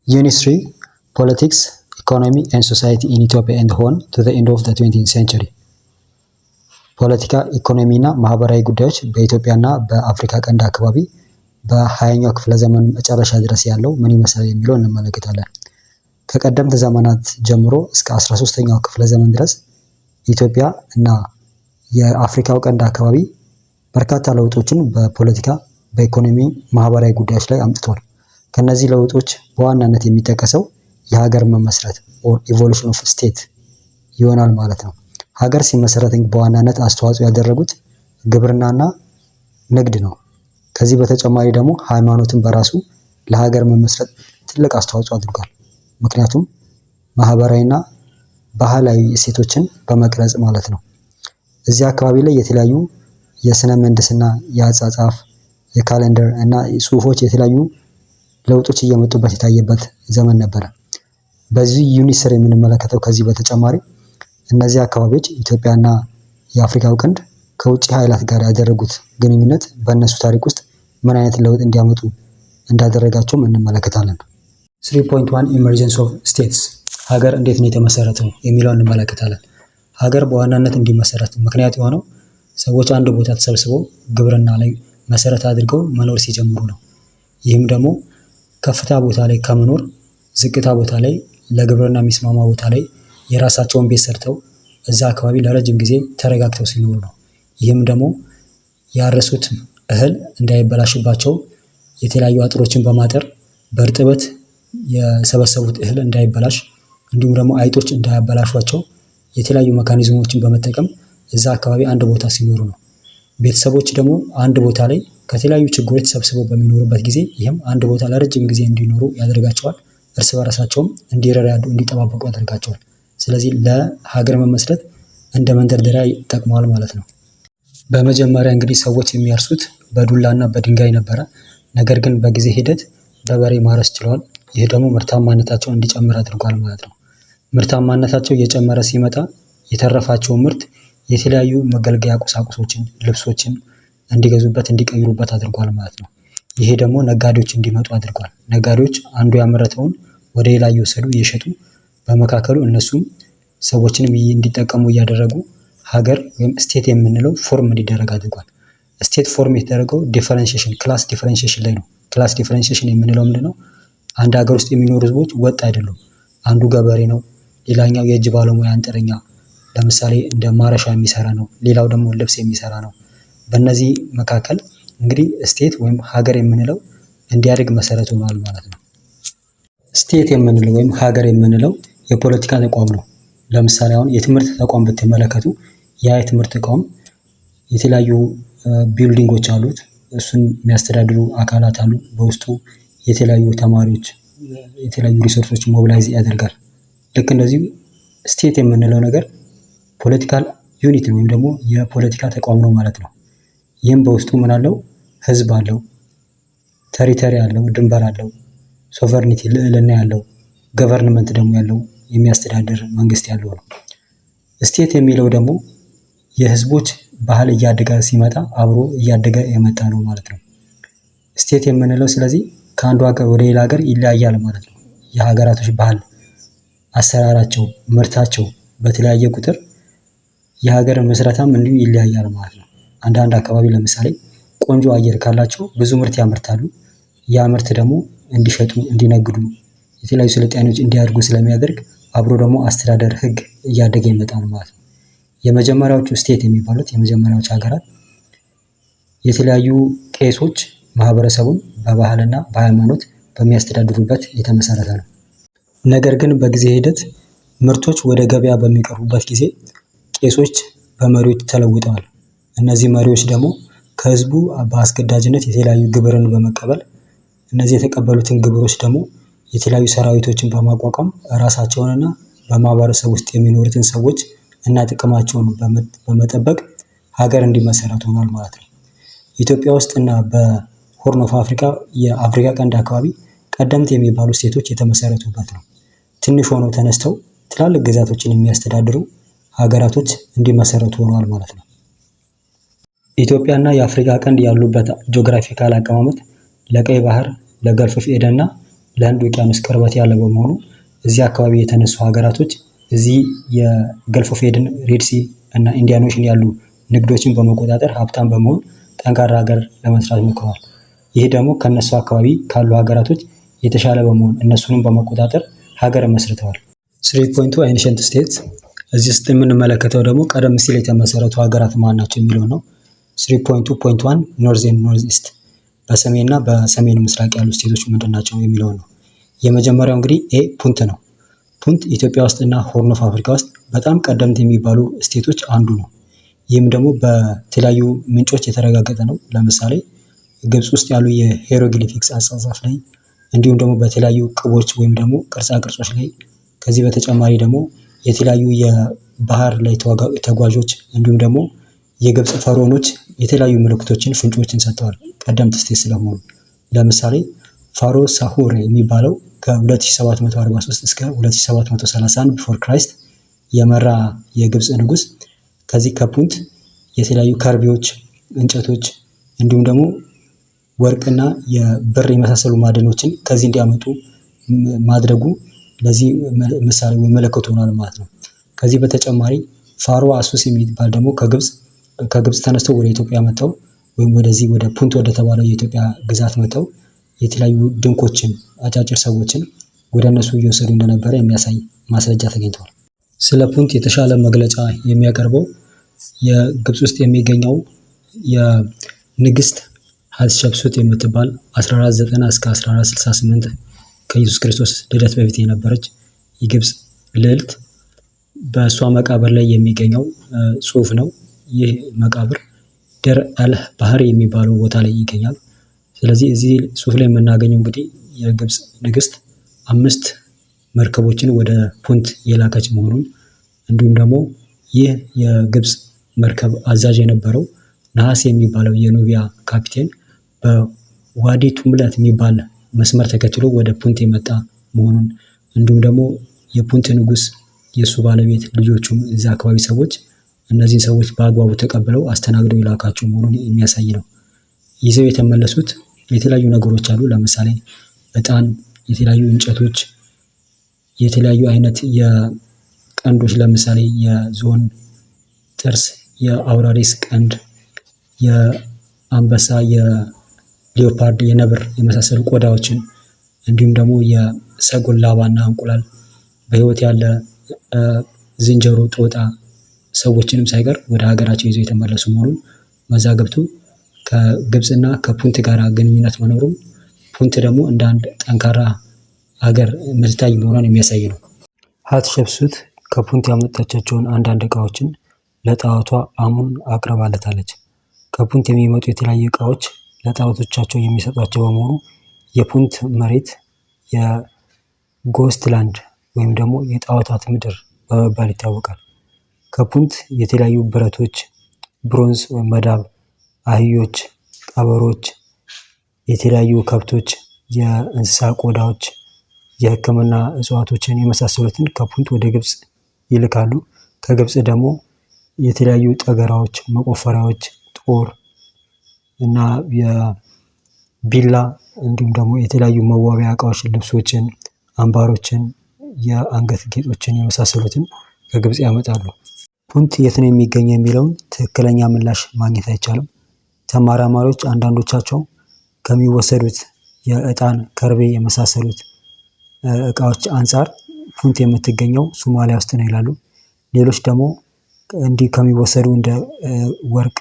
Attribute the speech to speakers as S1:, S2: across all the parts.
S1: Unitary Politics, Economy and Society in Ethiopia and Horn to the end of the 20th century ፖለቲካ፣ ኢኮኖሚ እና ማህበራዊ ጉዳዮች በኢትዮጵያና በአፍሪካ ቀንድ አካባቢ በ20ኛው ክፍለ ዘመን መጨረሻ ድረስ ያለው ምን ይመስላል የሚለው እንመለከታለን። ከቀደምት ዘመናት ጀምሮ እስከ 13ኛው ክፍለ ዘመን ድረስ ኢትዮጵያ እና የአፍሪካው ቀንድ አካባቢ በርካታ ለውጦችን በፖለቲካ፣ በኢኮኖሚ፣ ማህበራዊ ጉዳዮች ላይ አምጥቷል። ከነዚህ ለውጦች በዋናነት የሚጠቀሰው የሀገር መመስረት or evolution of state ይሆናል ማለት ነው። ሀገር ሲመሰረት በዋናነት አስተዋጽኦ ያደረጉት ግብርናና ንግድ ነው። ከዚህ በተጨማሪ ደግሞ ሃይማኖትን በራሱ ለሀገር መመስረት ትልቅ አስተዋጽኦ አድርጓል። ምክንያቱም ማህበራዊና ባህላዊ እሴቶችን በመቅረጽ ማለት ነው። እዚህ አካባቢ ላይ የተለያዩ የስነ ምህንድስና፣ የአጻጻፍ፣ የካሌንደር እና ጽሁፎች የተለያዩ ለውጦች እየመጡበት የታየበት ዘመን ነበረ። በዚህ ዩኒት ስር የምንመለከተው ከዚህ በተጨማሪ እነዚህ አካባቢዎች ኢትዮጵያና የአፍሪካው ቀንድ ከውጭ ኃይላት ጋር ያደረጉት ግንኙነት በእነሱ ታሪክ ውስጥ ምን አይነት ለውጥ እንዲያመጡ እንዳደረጋቸውም እንመለከታለን። 3.1 ኢመርጀንስ ኦፍ ስቴትስ፣ ሀገር እንዴት ነው የተመሰረተው የሚለውን እንመለከታለን። ሀገር በዋናነት እንዲመሰረት ምክንያት የሆነው ሰዎች አንድ ቦታ ተሰብስበው ግብርና ላይ መሰረት አድርገው መኖር ሲጀምሩ ነው። ይህም ደግሞ ከፍታ ቦታ ላይ ከመኖር ዝቅታ ቦታ ላይ ለግብርና የሚስማማ ቦታ ላይ የራሳቸውን ቤት ሰርተው እዛ አካባቢ ለረጅም ጊዜ ተረጋግተው ሲኖሩ ነው። ይህም ደግሞ ያረሱት እህል እንዳይበላሽባቸው የተለያዩ አጥሮችን በማጠር በእርጥበት የሰበሰቡት እህል እንዳይበላሽ እንዲሁም ደግሞ አይጦች እንዳያበላሿቸው የተለያዩ ሜካኒዝሞችን በመጠቀም እዛ አካባቢ አንድ ቦታ ሲኖሩ ነው። ቤተሰቦች ደግሞ አንድ ቦታ ላይ ከተለያዩ ችግሮች ተሰብስበው በሚኖሩበት ጊዜ ይህም አንድ ቦታ ለረጅም ጊዜ እንዲኖሩ ያደርጋቸዋል። እርስ በራሳቸውም እንዲረዳዱ፣ እንዲጠባበቁ ያደርጋቸዋል። ስለዚህ ለሀገር መመስረት እንደ መንደርደሪያ ይጠቅመዋል ማለት ነው። በመጀመሪያ እንግዲህ ሰዎች የሚያርሱት በዱላና በድንጋይ ነበረ። ነገር ግን በጊዜ ሂደት በበሬ ማረስ ችለዋል። ይህ ደግሞ ምርታማነታቸው እንዲጨምር አድርጓል ማለት ነው። ምርታማነታቸው እየጨመረ ሲመጣ የተረፋቸው ምርት የተለያዩ መገልገያ ቁሳቁሶችን፣ ልብሶችን እንዲገዙበት፣ እንዲቀይሩበት አድርጓል ማለት ነው። ይሄ ደግሞ ነጋዴዎች እንዲመጡ አድርጓል። ነጋዴዎች አንዱ ያመረተውን ወደ ሌላ እየወሰዱ እየሸጡ በመካከሉ እነሱም ሰዎችንም እንዲጠቀሙ እያደረጉ ሀገር ወይም ስቴት የምንለው ፎርም እንዲደረግ አድርጓል። ስቴት ፎርም የተደረገው ዲፈረንሺዬሽን፣ ክላስ ዲፈረንሺዬሽን ላይ ነው። ክላስ ዲፈረንሺዬሽን የምንለው ምንድነው? አንድ ሀገር ውስጥ የሚኖሩ ህዝቦች ወጥ አይደሉም። አንዱ ገበሬ ነው፣ ሌላኛው የእጅ ባለሙያ አንጥረኛ፣ ለምሳሌ እንደ ማረሻ የሚሰራ ነው፣ ሌላው ደግሞ ልብስ የሚሰራ ነው። በእነዚህ መካከል እንግዲህ ስቴት ወይም ሀገር የምንለው እንዲያድግ መሰረት ሆኗል ማለት ነው። ስቴት የምንለው ወይም ሀገር የምንለው የፖለቲካ ተቋም ነው። ለምሳሌ አሁን የትምህርት ተቋም ብትመለከቱ ያ የትምህርት ተቋም የተለያዩ ቢልዲንጎች አሉት። እሱን የሚያስተዳድሩ አካላት አሉ። በውስጡ የተለያዩ ተማሪዎች፣ የተለያዩ ሪሶርሶች ሞቢላይዝ ያደርጋል። ልክ እንደዚሁ ስቴት የምንለው ነገር ፖለቲካል ዩኒት ነው ወይም ደግሞ የፖለቲካ ተቋም ነው ማለት ነው። ይህም በውስጡ ምን አለው? ህዝብ አለው፣ ተሪተሪ አለው፣ ድንበር አለው፣ ሶቨርኒቲ ልዕልና ያለው፣ ገቨርንመንት ደግሞ ያለው የሚያስተዳድር መንግስት ያለው ነው። ስቴት የሚለው ደግሞ የህዝቦች ባህል እያደገ ሲመጣ አብሮ እያደገ የመጣ ነው ማለት ነው። ስቴት የምንለው ስለዚህ ከአንዱ ሀገር ወደ ሌላ ሀገር ይለያያል ማለት ነው። የሀገራቶች ባህል፣ አሰራራቸው፣ ምርታቸው በተለያየ ቁጥር የሀገር መስረታም እንዲሁ ይለያያል ማለት ነው። አንዳንድ አካባቢ ለምሳሌ ቆንጆ አየር ካላቸው ብዙ ምርት ያመርታሉ። ያ ምርት ደግሞ እንዲሸጡ፣ እንዲነግዱ፣ የተለያዩ ስልጣኔዎች እንዲያድጉ ስለሚያደርግ አብሮ ደግሞ አስተዳደር ህግ እያደገ ይመጣል ማለት ነው። የመጀመሪያዎቹ ስቴት የሚባሉት የመጀመሪያዎቹ ሀገራት የተለያዩ ቄሶች ማህበረሰቡን በባህልና በሃይማኖት በሚያስተዳድሩበት የተመሰረተ ነው። ነገር ግን በጊዜ ሂደት ምርቶች ወደ ገበያ በሚቀርቡበት ጊዜ ቄሶች በመሪዎች ተለውጠዋል። እነዚህ መሪዎች ደግሞ ከህዝቡ በአስገዳጅነት የተለያዩ ግብርን በመቀበል እነዚህ የተቀበሉትን ግብሮች ደግሞ የተለያዩ ሰራዊቶችን በማቋቋም ራሳቸውንና በማህበረሰብ ውስጥ የሚኖሩትን ሰዎች እና ጥቅማቸውን በመጠበቅ ሀገር እንዲመሰረት ሆኗል ማለት ነው። ኢትዮጵያ ውስጥ እና በሆርን ኦፍ አፍሪካ የአፍሪካ ቀንድ አካባቢ ቀደምት የሚባሉ ስቴቶች የተመሰረቱበት ነው። ትንሽ ሆነው ተነስተው ትላልቅ ግዛቶችን የሚያስተዳድሩ ሀገራቶች እንዲመሰረቱ ሆኗል ማለት ነው። ኢትዮጵያና የአፍሪካ ቀንድ ያሉበት ጂኦግራፊካል አቀማመጥ ለቀይ ባህር፣ ለገልፍ ኦፍ ኤደን እና ለህንድ ውቅያኖስ ቅርበት ያለ በመሆኑ እዚህ አካባቢ የተነሱ ሀገራቶች እዚህ የገልፍ ኦፍ ኤደን፣ ሬድ ሲ እና ኢንዲያን ኦሽን ያሉ ንግዶችን በመቆጣጠር ሀብታም በመሆን ጠንካራ ሀገር ለመስራት ሞክረዋል። ይህ ደግሞ ከነሱ አካባቢ ካሉ ሀገራቶች የተሻለ በመሆን እነሱንም በመቆጣጠር ሀገር መስርተዋል። 3 ኤንሸንት ስቴትስ እዚህ ውስጥ የምንመለከተው ደግሞ ቀደም ሲል የተመሰረቱ ሀገራት ማን ናቸው የሚለው ነው። 3.1 ኖርዝ ኤንድ ኖርዝ ኢስት በሰሜንና በሰሜን ምስራቅ ያሉ ስቴቶች ምንድን ናቸው የሚለው ነው። የመጀመሪያው እንግዲህ ፑንት ነው። ፑንት ኢትዮጵያ ውስጥ እና ሆርን ኦፍ አፍሪካ ውስጥ በጣም ቀደምት የሚባሉ ስቴቶች አንዱ ነው። ይህም ደግሞ በተለያዩ ምንጮች የተረጋገጠ ነው። ለምሳሌ ግብፅ ውስጥ ያሉ የሄሮግሊፊክስ አጻጻፍ ላይ እንዲሁም ደግሞ በተለያዩ ቅቦች ወይም ደግሞ ቅርጻ ቅርጾች ላይ ከዚህ በተጨማሪ ደግሞ የተለያዩ የባህር ላይ ተጓዦች እንዲሁም ደግሞ የግብፅ ፈርዖኖች የተለያዩ ምልክቶችን ፍንጮችን ሰጥተዋል ቀደምት ስቴት ስለመሆኑ። ለምሳሌ ፋሮ ሳሁር የሚባለው ከ2743 እስከ 2731 ቢፎር ክራይስት የመራ የግብፅ ንጉስ ከዚህ ከፑንት የተለያዩ ከርቤዎች፣ እንጨቶች እንዲሁም ደግሞ ወርቅና የብር የመሳሰሉ ማዕድኖችን ከዚህ እንዲያመጡ ማድረጉ ለዚህ ምሳሌ ወይ መለከት ሆኗል ማለት ነው። ከዚህ በተጨማሪ ፋሮ አሱስ የሚባል ደግሞ ከግብፅ ተነስተው ወደ ኢትዮጵያ መጥተው ወይም ወደዚህ ወደ ፑንት ወደ ተባለው የኢትዮጵያ ግዛት መጥተው የተለያዩ ድንኮችን፣ አጫጭር ሰዎችን ወደ እነሱ እየወሰዱ እንደነበረ የሚያሳይ ማስረጃ ተገኝተዋል። ስለ ፑንት የተሻለ መግለጫ የሚያቀርበው የግብፅ ውስጥ የሚገኘው የንግስት ሀትሸፕሱት የምትባል 1490 እስከ 1468 ከኢየሱስ ክርስቶስ ልደት በፊት የነበረች የግብፅ ልዕልት በእሷ መቃብር ላይ የሚገኘው ጽሑፍ ነው። ይህ መቃብር ደር አል ባህር የሚባለው ቦታ ላይ ይገኛል። ስለዚህ እዚህ ጽሑፍ ላይ የምናገኘው እንግዲህ የግብፅ ንግስት 5 መርከቦችን ወደ ፑንት የላከች መሆኑን እንዲሁም ደግሞ ይህ የግብፅ መርከብ አዛዥ የነበረው ነሐስ የሚባለው የኑቢያ ካፒቴን በዋዲ ቱምለት የሚባል መስመር ተከትሎ ወደ ፑንት የመጣ መሆኑን እንዲሁም ደግሞ የፑንት ንጉስ የእሱ ባለቤት ልጆቹም እዚያ አካባቢ ሰዎች እነዚህን ሰዎች በአግባቡ ተቀብለው አስተናግደው የላካቸው መሆኑን የሚያሳይ ነው። ይዘው የተመለሱት የተለያዩ ነገሮች አሉ። ለምሳሌ ዕጣን፣ የተለያዩ እንጨቶች፣ የተለያዩ አይነት የቀንዶች ለምሳሌ የዝሆን ጥርስ፣ የአውራሪስ ቀንድ፣ የአንበሳ፣ የሊዮፓርድ፣ የነብር የመሳሰሉ ቆዳዎችን እንዲሁም ደግሞ የሰጎን ላባና እንቁላል፣ በህይወት ያለ ዝንጀሮ፣ ጦጣ ሰዎችንም ሳይቀር ወደ ሀገራቸው ይዘው የተመለሱ መሆኑን መዛግብቱ ከግብፅና ከፑንት ጋር ግንኙነት መኖሩም ፑንት ደግሞ እንደ አንድ ጠንካራ ሀገር የምትታይ መሆኗን የሚያሳይ ነው። ሀትሸፕሱት ከፑንት ያመጣቻቸውን አንዳንድ እቃዎችን ለጣዖቷ አሙን አቅርባለታለች። ከፑንት የሚመጡ የተለያዩ እቃዎች ለጣዖቶቻቸው የሚሰጧቸው በመሆኑ የፑንት መሬት የጎስት ላንድ ወይም ደግሞ የጣዖታት ምድር በመባል ይታወቃል። ከፑንት የተለያዩ ብረቶች፣ ብሮንዝ ወይም መዳብ፣ አህዮች፣ ቀበሮች፣ የተለያዩ ከብቶች፣ የእንስሳ ቆዳዎች፣ የሕክምና እጽዋቶችን የመሳሰሉትን ከፑንት ወደ ግብፅ ይልካሉ። ከግብፅ ደግሞ የተለያዩ ጠገራዎች፣ መቆፈሪያዎች፣ ጦር እና የቢላ እንዲሁም ደግሞ የተለያዩ መዋቢያ እቃዎች፣ ልብሶችን፣ አምባሮችን፣ የአንገት ጌጦችን የመሳሰሉትን ከግብፅ ያመጣሉ። ፑንት የት ነው የሚገኘው የሚለውን ትክክለኛ ምላሽ ማግኘት አይቻልም። ተመራማሪዎች አንዳንዶቻቸው ከሚወሰዱት የዕጣን፣ ከርቤ የመሳሰሉት እቃዎች አንጻር ፑንት የምትገኘው ሶማሊያ ውስጥ ነው ይላሉ። ሌሎች ደግሞ እንዲህ ከሚወሰዱ እንደ ወርቅ፣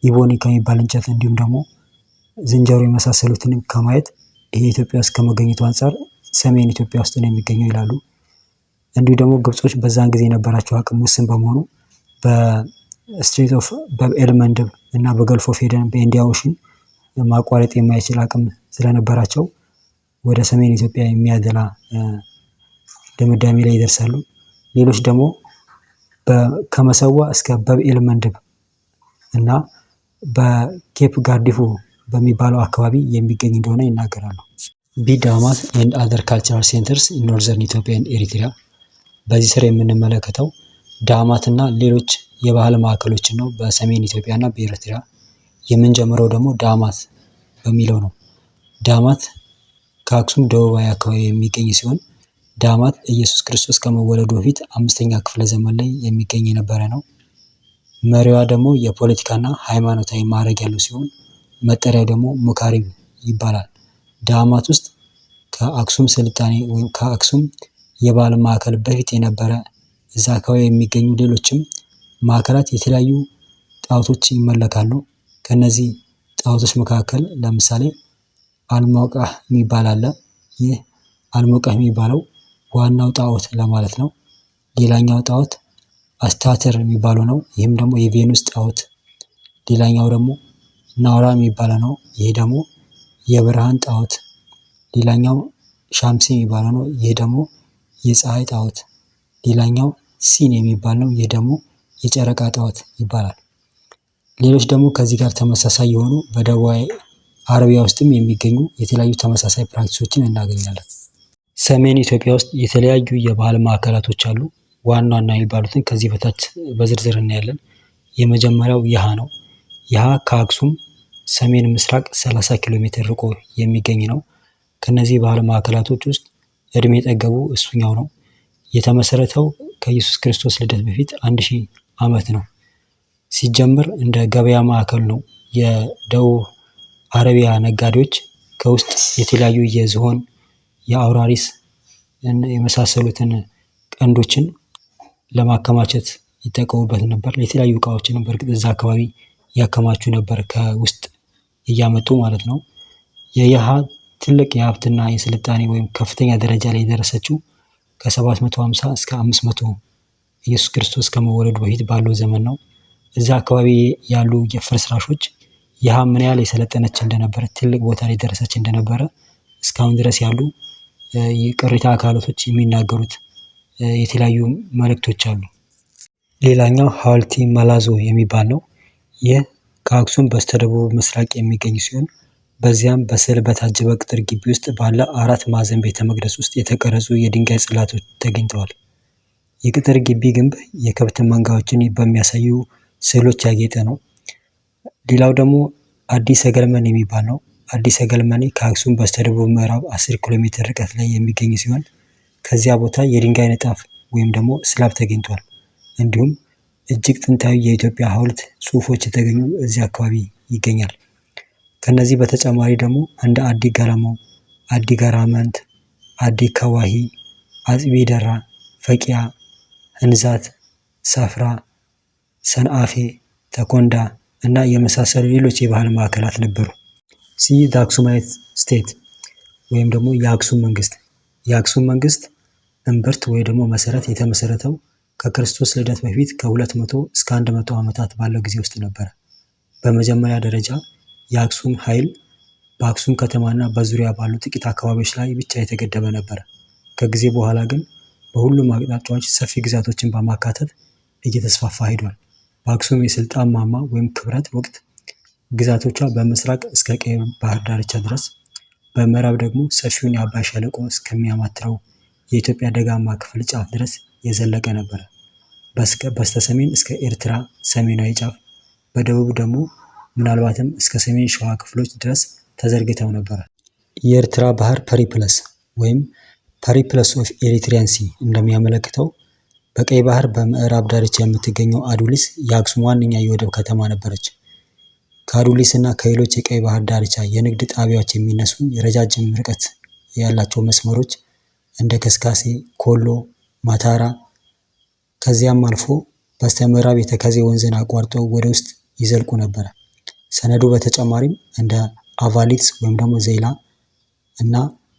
S1: ኢቦኒ ከሚባል እንጨት እንዲሁም ደግሞ ዝንጀሮ የመሳሰሉትን ከማየት ይሄ ኢትዮጵያ ውስጥ ከመገኘቱ አንጻር ሰሜን ኢትዮጵያ ውስጥ ነው የሚገኘው ይላሉ። እንዲሁ ደግሞ ግብጾች በዛን ጊዜ የነበራቸው አቅም ውስን በመሆኑ በስትሬት ኦፍ ባብ-ኤል መንደብ እና በገልፍ ኦፍ ኤደን በኢንዲያ ኦሽን ማቋረጥ የማይችል አቅም ስለነበራቸው ወደ ሰሜን ኢትዮጵያ የሚያደላ ድምዳሜ ላይ ይደርሳሉ። ሌሎች ደግሞ ከመሰዋ እስከ ባብ-ኤል መንደብ እና በኬፕ ጋርዲፉ በሚባለው አካባቢ የሚገኝ እንደሆነ ይናገራሉ። ዳማት ኤንድ አዘር ካልቸራል ሴንተርስ ኢን ኖርዘርን ኢትዮጵያ ኤንድ ኤሪትሪያ። በዚህ ስር የምንመለከተው ዳማት እና ሌሎች የባህል ማዕከሎችን ነው በሰሜን ኢትዮጵያ እና በኤርትራ። የምንጀምረው ደግሞ ዳማት በሚለው ነው። ዳማት ከአክሱም ደቡባዊ አካባቢ የሚገኝ ሲሆን ዳማት ኢየሱስ ክርስቶስ ከመወለዱ በፊት 5ኛ ክፍለ ዘመን ላይ የሚገኝ የነበረ ነው። መሪዋ ደግሞ የፖለቲካና ሃይማኖታዊ ማዕረግ ያለው ሲሆን መጠሪያው ደግሞ ሙካሪብ ይባላል። ዳማት ውስጥ ከአክሱም ስልጣኔ ወይም ከአክሱም የባህል ማዕከል በፊት የነበረ እዛ አካባቢ የሚገኙ ሌሎችም ማዕከላት የተለያዩ ጣዖቶች ይመለካሉ። ከነዚህ ጣዖቶች መካከል ለምሳሌ አልሞቃህ የሚባል አለ። ይህ አልሞቃህ የሚባለው ዋናው ጣዖት ለማለት ነው። ሌላኛው ጣዖት አስታተር የሚባለው ነው። ይህም ደግሞ የቬኑስ ጣዖት። ሌላኛው ደግሞ ናውራ የሚባለው ነው። ይህ ደግሞ የብርሃን ጣዖት። ሌላኛው ሻምሲ የሚባለው ነው። ይህ ደግሞ የፀሐይ ጣዖት። ሌላኛው ሲን የሚባል ነው። ይህ ደግሞ የጨረቃ ጣዖት ይባላል። ሌሎች ደግሞ ከዚህ ጋር ተመሳሳይ የሆኑ በደቡባዊ አረቢያ ውስጥም የሚገኙ የተለያዩ ተመሳሳይ ፕራክቲሶችን እናገኛለን። ሰሜን ኢትዮጵያ ውስጥ የተለያዩ የባህል ማዕከላቶች አሉ። ዋና ዋና የሚባሉትን ከዚህ በታች በዝርዝር እናያለን። የመጀመሪያው ይሃ ነው። ይሃ ከአክሱም ሰሜን ምስራቅ 30 ኪሎ ሜትር ርቆ የሚገኝ ነው። ከነዚህ ባህል ማዕከላቶች ውስጥ እድሜ የጠገቡ እሱኛው ነው። የተመሰረተው ከኢየሱስ ክርስቶስ ልደት በፊት 1000 ዓመት ነው። ሲጀምር እንደ ገበያ ማዕከል ነው። የደቡብ አረቢያ ነጋዴዎች ከውስጥ የተለያዩ የዝሆን፣ የአውራሪስ የመሳሰሉትን ቀንዶችን ለማከማቸት ይጠቀሙበት ነበር። የተለያዩ እቃዎችንም በእርግጥ እዛ አካባቢ ያከማቹ ነበር ከውስጥ እያመጡ ማለት ነው። የይሃ ትልቅ የሀብትና የስልጣኔ ወይም ከፍተኛ ደረጃ ላይ የደረሰችው ከ750 እስከ 500 ኢየሱስ ክርስቶስ ከመወለዱ በፊት ባለው ዘመን ነው። እዛ አካባቢ ያሉ የፍርስራሾች ይሃ ምን ያህል የሰለጠነች እንደነበረ፣ ትልቅ ቦታ ላይ ደረሰች እንደነበረ እስካሁን ድረስ ያሉ የቅሪተ አካላቶች የሚናገሩት የተለያዩ መልእክቶች አሉ። ሌላኛው ሐወልቲ መላዞ የሚባል ነው። ይህ ከአክሱም በስተደቡብ ምስራቅ የሚገኝ ሲሆን በዚያም በስዕል በታጀበ ቅጥር ግቢ ውስጥ ባለ 4 ማዕዘን ቤተ መቅደስ ውስጥ የተቀረጹ የድንጋይ ጽላቶች ተገኝተዋል። የቅጥር ግቢ ግንብ የከብት መንጋዎችን በሚያሳዩ ስዕሎች ያጌጠ ነው። ሌላው ደግሞ አዲስ ሰገልመን የሚባል ነው። አዲስ ሰገልመኔ ከአክሱም በስተደቡብ ምዕራብ 10 ኪሎ ሜትር ርቀት ላይ የሚገኝ ሲሆን ከዚያ ቦታ የድንጋይ ንጣፍ ወይም ደግሞ ስላብ ተገኝቷል። እንዲሁም እጅግ ጥንታዊ የኢትዮጵያ ሐውልት ጽሑፎች የተገኙ እዚህ አካባቢ ይገኛል። ከነዚህ በተጨማሪ ደግሞ እንደ አዲ ገረሞ፣ አዲ ገራመንት፣ አዲ ከዋሂ፣ አጽቢ ደራ፣ ፈቂያ፣ ህንዛት፣ ሰፍራ፣ ሰንአፌ፣ ተኮንዳ እና የመሳሰሉ ሌሎች የባህል ማዕከላት ነበሩ። ዘ አክሱማይት ስቴት ወይም ደግሞ የአክሱም መንግስት። የአክሱም መንግስት እምብርት ወይ ደግሞ መሰረት የተመሰረተው ከክርስቶስ ልደት በፊት ከ200 እስከ 100 ዓመታት ባለው ጊዜ ውስጥ ነበረ። በመጀመሪያ ደረጃ የአክሱም ኃይል በአክሱም ከተማና በዙሪያ ባሉ ጥቂት አካባቢዎች ላይ ብቻ የተገደበ ነበረ። ከጊዜ በኋላ ግን በሁሉም አቅጣጫዎች ሰፊ ግዛቶችን በማካተት እየተስፋፋ ሄዷል። በአክሱም የስልጣን ማማ ወይም ክብረት ወቅት ግዛቶቿ በምስራቅ እስከ ቀይ ባህር ዳርቻ ድረስ፣ በምዕራብ ደግሞ ሰፊውን የአባይ ሸለቆ እስከሚያማትረው የኢትዮጵያ ደጋማ ክፍል ጫፍ ድረስ የዘለቀ ነበረ። በስተሰሜን እስከ ኤርትራ ሰሜናዊ ጫፍ፣ በደቡብ ደግሞ ምናልባትም እስከ ሰሜን ሸዋ ክፍሎች ድረስ ተዘርግተው ነበረ። የኤርትራ ባህር ፐሪፕለስ ወይም ፐሪፕለስ ኦፍ ኤሪትሪያን ሲ እንደሚያመለክተው በቀይ ባህር በምዕራብ ዳርቻ የምትገኘው አዱሊስ የአክሱም ዋነኛ የወደብ ከተማ ነበረች። ከአዱሊስ እና ከሌሎች የቀይ ባህር ዳርቻ የንግድ ጣቢያዎች የሚነሱ የረጃጅም ርቀት ያላቸው መስመሮች እንደ ከስካሴ፣ ኮሎ፣ ማታራ ከዚያም አልፎ በስተምዕራብ የተከዜ ወንዝን አቋርጠው ወደ ውስጥ ይዘልቁ ነበረ። ሰነዱ በተጨማሪም እንደ አቫሊትስ ወይም ደግሞ ዜላ እና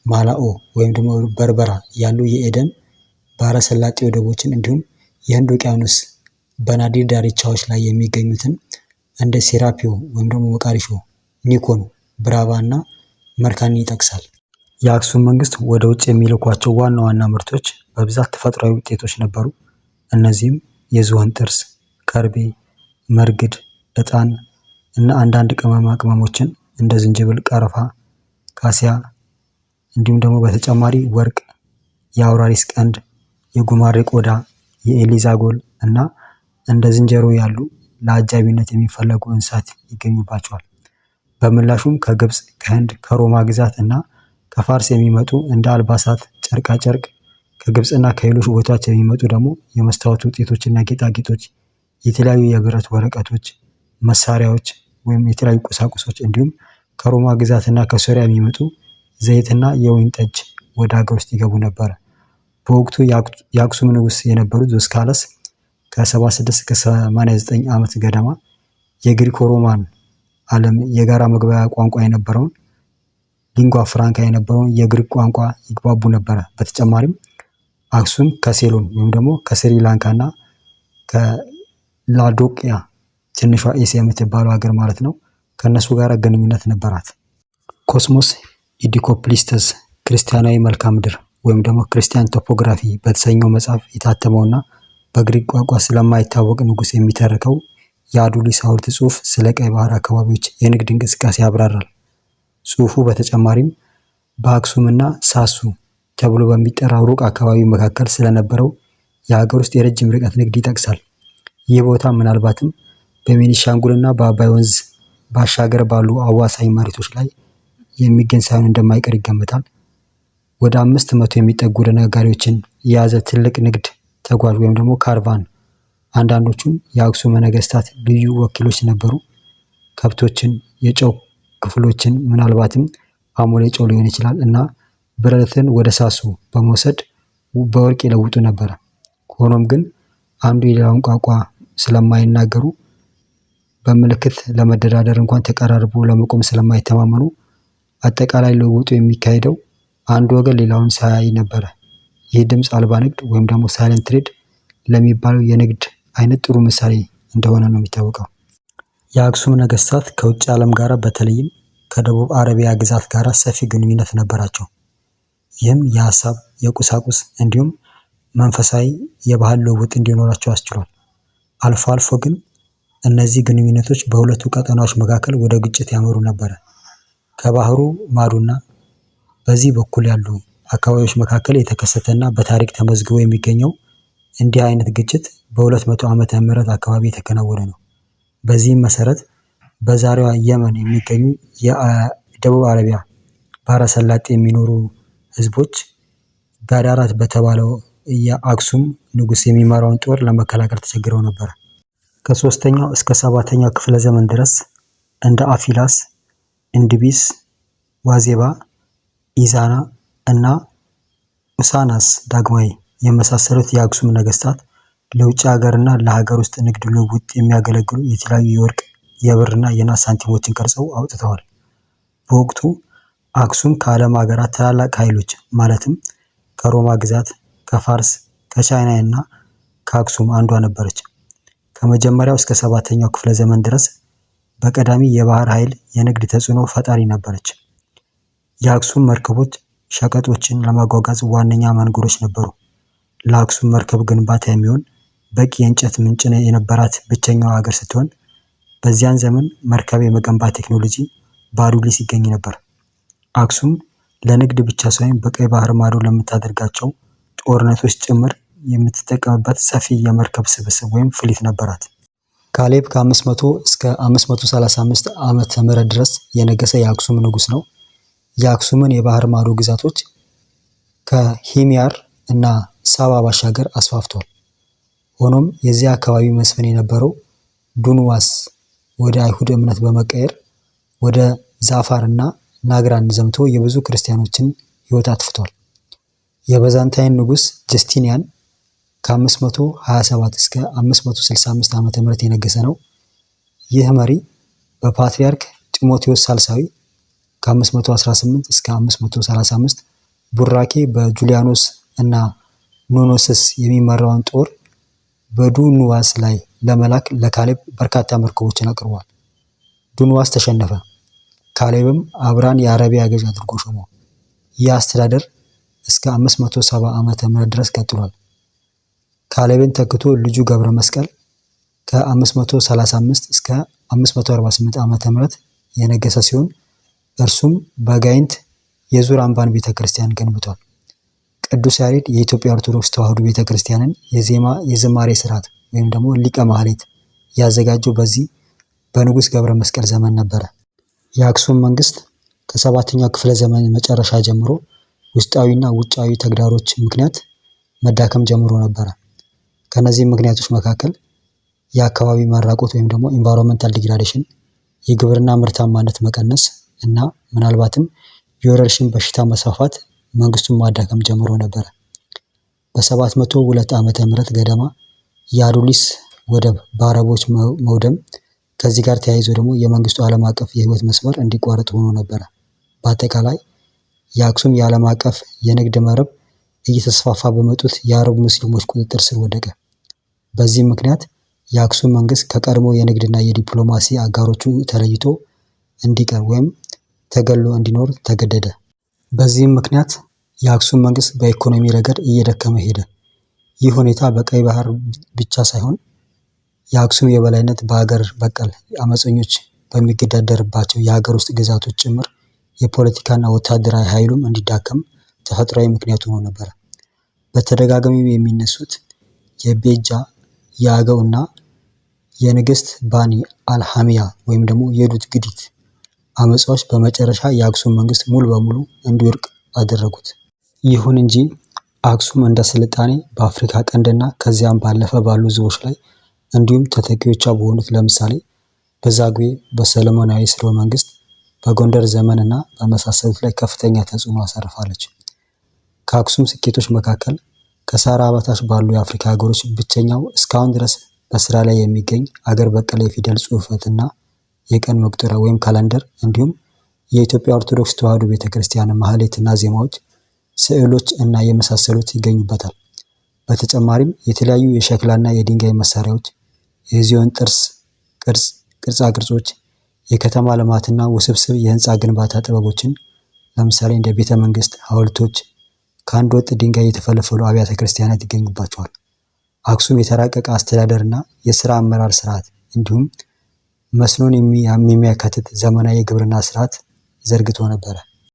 S1: ማላኦ ወይም ደግሞ በርበራ ያሉ የኤደን ባህረ ሰላጤ ወደቦችን እንዲሁም የህንድ ውቅያኖስ በናዲር ዳርቻዎች ላይ የሚገኙትን እንደ ሴራፒዮ ወይም ደግሞ ሞቃዲሾ፣ ኒኮን፣ ብራቫ እና መርካኒን ይጠቅሳል። የአክሱም መንግስት ወደ ውጭ የሚልኳቸው ዋና ዋና ምርቶች በብዛት ተፈጥሯዊ ውጤቶች ነበሩ። እነዚህም የዝሆን ጥርስ፣ ከርቤ፣ መርግድ፣ ዕጣን እና አንዳንድ ቅመማ ቅመሞችን እንደ ዝንጅብል፣ ቀረፋ፣ ካሲያ እንዲሁም ደግሞ በተጨማሪ ወርቅ፣ የአውራሪስ ቀንድ፣ የጉማሬ ቆዳ፣ የኤሊዛጎል እና እንደ ዝንጀሮ ያሉ ለአጃቢነት የሚፈለጉ እንስሳት ይገኙባቸዋል። በምላሹም ከግብፅ፣ ከህንድ፣ ከሮማ ግዛት እና ከፋርስ የሚመጡ እንደ አልባሳት፣ ጨርቃጨርቅ፣ ከግብፅና ከሌሎች ቦታዎች የሚመጡ ደግሞ የመስታወት ውጤቶችና ጌጣጌጦች፣ የተለያዩ የብረት ወረቀቶች፣ መሳሪያዎች ወይም የተለያዩ ቁሳቁሶች እንዲሁም ከሮማ ግዛትና ከሶሪያ የሚመጡ ዘይትና የወይን ጠጅ ወደ ሀገር ውስጥ ይገቡ ነበር። በወቅቱ የአክሱም ንጉስ የነበሩት ዞስካለስ ከ76 እስከ 89 ዓመት ገደማ የግሪኮ ሮማን ዓለም የጋራ መግባቢያ ቋንቋ የነበረውን ሊንጓ ፍራንካ የነበረውን የግሪክ ቋንቋ ይግባቡ ነበረ። በተጨማሪም አክሱም ከሴሎን ወይም ደግሞ ከስሪላንካ እና ከላዶቅያ ትንሿ ኤስያ የምትባለው ሀገር ማለት ነው ከእነሱ ጋር ግንኙነት ነበራት። ኮስሞስ ኢዲኮፕሊስተስ ክርስቲያናዊ መልክዓ ምድር ወይም ደግሞ ክርስቲያን ቶፖግራፊ በተሰኘው መጽሐፍ የታተመውና በግሪክ ቋንቋ ስለማይታወቅ ንጉስ የሚተርከው የአዱሊስ ሐውልት ጽሑፍ ስለ ቀይ ባህር አካባቢዎች የንግድ እንቅስቃሴ ያብራራል። ጽሑፉ በተጨማሪም በአክሱምና ሳሱ ተብሎ በሚጠራው ሩቅ አካባቢ መካከል ስለነበረው የሀገር ውስጥ የረጅም ርቀት ንግድ ይጠቅሳል። ይህ ቦታ ምናልባትም በቤኒሻንጉልና በአባይ ወንዝ ባሻገር ባሉ አዋሳኝ መሬቶች ላይ የሚገኝ ሳይሆን እንደማይቀር ይገመታል። ወደ 500 የሚጠጉ ነጋዴዎችን የያዘ ትልቅ ንግድ ተጓዥ ወይም ደግሞ ካርቫን፣ አንዳንዶቹም የአክሱም ነገስታት ልዩ ወኪሎች ነበሩ። ከብቶችን፣ የጨው ክፍሎችን ምናልባትም አሞሌ ጨው ሊሆን ይችላል እና ብረትን ወደ ሳሱ በመውሰድ በወርቅ ይለውጡ ነበረ። ሆኖም ግን አንዱ የሌላውን ቋንቋ ስለማይናገሩ በምልክት ለመደራደር እንኳን ተቀራርቦ ለመቆም ስለማይተማመኑ አጠቃላይ ልውውጡ የሚካሄደው አንዱ ወገን ሌላውን ሳያይ ነበረ። ይህ ድምፅ አልባ ንግድ ወይም ደግሞ ሳይለንት ትሬድ ለሚባለው የንግድ አይነት ጥሩ ምሳሌ እንደሆነ ነው የሚታወቀው። የአክሱም ነገስታት ከውጭ ዓለም ጋር በተለይም ከደቡብ አረቢያ ግዛት ጋር ሰፊ ግንኙነት ነበራቸው። ይህም የሀሳብ፣ የቁሳቁስ እንዲሁም መንፈሳዊ የባህል ልውውጥ እንዲኖራቸው አስችሏል። አልፎ አልፎ ግን እነዚህ ግንኙነቶች በሁለቱ ቀጠናዎች መካከል ወደ ግጭት ያመሩ ነበረ። ከባህሩ ማዶና በዚህ በኩል ያሉ አካባቢዎች መካከል የተከሰተና በታሪክ ተመዝግቦ የሚገኘው እንዲህ አይነት ግጭት በ200 ዓመተ ምህረት አካባቢ የተከናወነ ነው። በዚህም መሰረት በዛሬዋ የመን የሚገኙ የደቡብ አረቢያ ባህረ ሰላጤ የሚኖሩ ህዝቦች ጋዳራት በተባለው የአክሱም ንጉስ የሚመራውን ጦር ለመከላከል ተቸግረው ነበር። ከ3ኛው እስከ 7ኛው ክፍለ ዘመን ድረስ እንደ አፊላስ፣ እንድቢስ፣ ዋዜባ፣ ኢዛና እና ኡሳናስ ዳግማዊ የመሳሰሉት የአክሱም ነገስታት ለውጭ ሀገርና ለሀገር ውስጥ ንግድ ልውውጥ የሚያገለግሉ የተለያዩ የወርቅ፣ የብርና የናስ ሳንቲሞችን ቀርጸው አውጥተዋል። በወቅቱ አክሱም ከዓለም ሀገራት ታላላቅ ኃይሎች ማለትም ከሮማ ግዛት፣ ከፋርስ፣ ከቻይና እና ከአክሱም አንዷ ነበረች። ከመጀመሪያው እስከ 7ኛው ክፍለ ዘመን ድረስ በቀዳሚ የባህር ኃይል የንግድ ተጽዕኖ ፈጣሪ ነበረች። የአክሱም መርከቦች ሸቀጦችን ለማጓጓዝ ዋነኛ መንገዶች ነበሩ። ለአክሱም መርከብ ግንባታ የሚሆን በቂ የእንጨት ምንጭ የነበራት ብቸኛዋ ሀገር ስትሆን በዚያን ዘመን መርከብ የመገንባት ቴክኖሎጂ በአዱሊስ ይገኝ ነበር። አክሱም ለንግድ ብቻ ሳይሆን በቀይ ባህር ማዶ ለምታደርጋቸው ጦርነቶች ጭምር የምትጠቀምበት ሰፊ የመርከብ ስብስብ ወይም ፍሊት ነበራት። ካሌብ ከ500 እስከ 535 ዓመተ ምህረት ድረስ የነገሰ የአክሱም ንጉስ ነው። የአክሱምን የባህር ማዶ ግዛቶች ከሂሚያር እና ሳባ ባሻገር አስፋፍቷል። ሆኖም የዚያ አካባቢ መስፍን የነበረው ዱንዋስ ወደ አይሁድ እምነት በመቀየር ወደ ዛፋር እና ናግራን ዘምቶ የብዙ ክርስቲያኖችን ሕይወት አጥፍቷል። የበዛንታይን ንጉስ ጀስቲኒያን ከ527 እስከ 565 ዓመተ ምህረት የነገሰ ነው። ይህ መሪ በፓትርያርክ ጢሞቴዎስ ሳልሳዊ ከ518 እስከ 535 ቡራኬ በጁሊያኖስ እና ኖኖስስ የሚመራውን ጦር በዱንዋስ ላይ ለመላክ ለካሌብ በርካታ መርከቦችን አቅርቧል። ዱንዋስ ተሸነፈ። ካሌብም አብራን የአረቢያ ገዥ አድርጎ ሾመው። ይህ አስተዳደር እስከ 570 ዓመተ ምህረት ድረስ ቀጥሏል። ካሌብን ተክቶ ልጁ ገብረ መስቀል ከ535 እስከ 548 ዓመተ ምህረት የነገሰ ሲሆን እርሱም በጋይንት የዙር አምባን ቤተክርስቲያን ገንብቷል። ቅዱስ ያሬድ የኢትዮጵያ ኦርቶዶክስ ተዋሕዶ ቤተክርስቲያንን የዝማሬ ስርዓት ወይም ደግሞ ሊቀ ማህሌት ያዘጋጀው በዚህ በንጉስ ገብረ መስቀል ዘመን ነበረ። የአክሱም መንግስት ከሰባተኛው ክፍለ ዘመን መጨረሻ ጀምሮ ውስጣዊና ውጫዊ ተግዳሮች ምክንያት መዳከም ጀምሮ ነበረ። ከነዚህ ምክንያቶች መካከል የአካባቢ መራቆት ወይም ደግሞ ኢንቫይሮንመንታል ዲግራዴሽን፣ የግብርና ምርታማነት መቀነስ እና ምናልባትም የወረርሽኝ በሽታ መስፋፋት መንግስቱን ማዳከም ጀምሮ ነበረ። በ702 ዓመተ ምህረት ገደማ የአዱሊስ ወደብ በአረቦች መውደም ከዚህ ጋር ተያይዞ ደግሞ የመንግስቱ ዓለም አቀፍ የህይወት መስመር እንዲቋረጥ ሆኖ ነበረ። በአጠቃላይ የአክሱም የዓለም አቀፍ የንግድ መረብ እየተስፋፋ በመጡት የአረብ ሙስሊሞች ቁጥጥር ስር ወደቀ። በዚህም ምክንያት የአክሱም መንግስት ከቀድሞ የንግድና የዲፕሎማሲ አጋሮቹ ተለይቶ እንዲቀር ወይም ተገሎ እንዲኖር ተገደደ። በዚህም ምክንያት የአክሱም መንግስት በኢኮኖሚ ረገድ እየደከመ ሄደ። ይህ ሁኔታ በቀይ ባህር ብቻ ሳይሆን የአክሱም የበላይነት በሀገር በቀል አመፀኞች በሚገዳደርባቸው የሀገር ውስጥ ግዛቶች ጭምር የፖለቲካና ወታደራዊ ኃይሉም እንዲዳከም ተፈጥሯዊ ምክንያት ሆኖ ነበር። በተደጋጋሚ የሚነሱት የቤጃ የአገው እና የንግስት ባኒ አልሐሚያ ወይም ደግሞ የዱት ግዲት አመፃዎች በመጨረሻ የአክሱም መንግስት ሙሉ በሙሉ እንዲወድቅ አደረጉት። ይሁን እንጂ አክሱም እንደ ስልጣኔ በአፍሪካ ቀንድና ከዚያም ባለፈ ባሉ ህዝቦች ላይ እንዲሁም ተተኪዎቿ በሆኑት ለምሳሌ በዛጉዌ፣ በሰለሞናዊ ስርወ መንግስት፣ በጎንደር ዘመን እና በመሳሰሉት ላይ ከፍተኛ ተጽዕኖ አሳርፋለች። ከአክሱም ስኬቶች መካከል ከሳህራ በታች ባሉ የአፍሪካ ሀገሮች ብቸኛው እስካሁን ድረስ በስራ ላይ የሚገኝ አገር በቀል የፊደል ጽሑፈትና የቀን መቁጠሪያ ወይም ካላንደር እንዲሁም የኢትዮጵያ ኦርቶዶክስ ተዋሕዶ ቤተክርስቲያን ማህሌትና ዜማዎች፣ ስዕሎች እና የመሳሰሉት ይገኙበታል። በተጨማሪም የተለያዩ የሸክላና የድንጋይ መሳሪያዎች፣ የዚዮን ቅርጻ ቅርጾች፣ የከተማ ልማትና ውስብስብ የህንፃ ግንባታ ጥበቦችን ለምሳሌ እንደ ቤተ መንግስት፣ ሐውልቶች፣ ከአንድ ወጥ ድንጋይ የተፈለፈሉ አብያተ ክርስቲያናት ይገኙባቸዋል። አክሱም የተራቀቀ አስተዳደርና የስራ አመራር ስርዓት እንዲሁም መስኖን የሚያካትት ዘመናዊ የግብርና ስርዓት ዘርግቶ ነበረ።